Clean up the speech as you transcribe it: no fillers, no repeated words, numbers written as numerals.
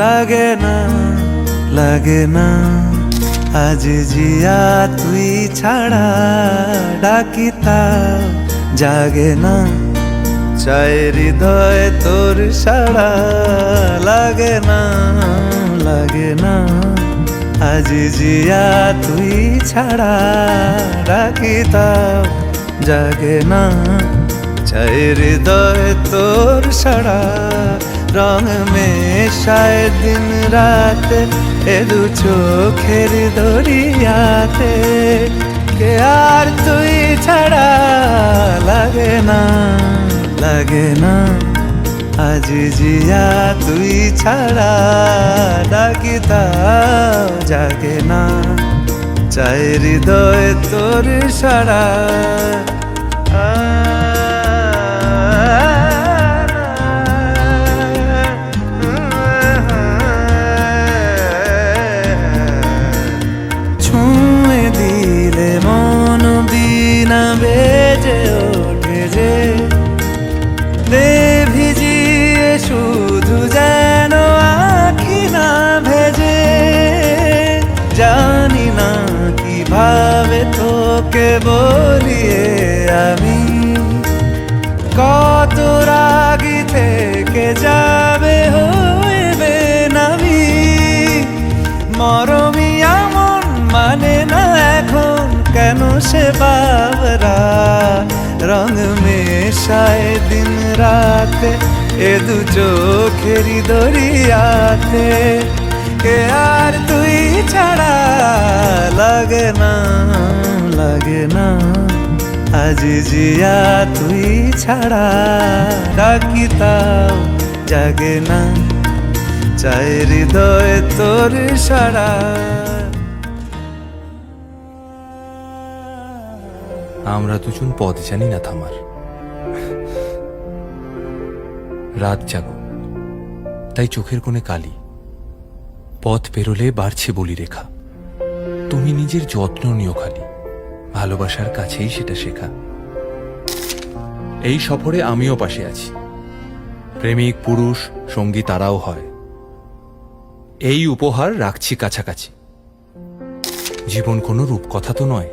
লাগে না লাগে না আজ জিয়া তুই ছাড়া ডাকি তাও জাগে না চাই হৃদয় তোর সাড়া লাগে না লাগে না আজ জিয়া তুই ছাড়া ডাকি তাও জাগে না চাই হৃদয় তোর সাড়া রং মেশায় দিন রাত এ দু চোখের দরিয়াতে কে আর তুই ছাড়া লাগে না লাগে না আজ জিয়া তুই ছাড়া ডাকি তাও জাগে না চাই হৃদয় তোর সাড়া ছুঁয়ে দিলে মন বিনা বেজে ওঠে যে দে ভিজিয়ে শুধু যেন আখি না ভেজে জানি না কিভাবে তোকে বলিয়ে আমি কত রাগি থেকে যাবে হইবে নামি মরমি আমন মানে না এখন কেন সে বাবরা রং মেশায় দিন রাতে এ দু চোখেরি দরিয়াতে কে আর তুই ছাড়া লাগে না লাগে না আজ জিয়া তুই ছাড়া ডাকি তাও জাগে না চাই হৃদয় তোর সাড়া আমরা দুজন পথ জানি না থামার রাত জাগো তাই চোখের কোণে কালি পথ পেরোলে বাড়ছে বলি রেখা তুমি নিজের যত্ন নিও খালি ভালোবাসার কাছেই সেটা শেখা এই সফরে আমিও পাশে আছি প্রেমিক পুরুষ সঙ্গী তারাও হয় এই উপহার রাখছি কাছাকাছি জীবন কোনো রূপকথা তো নয়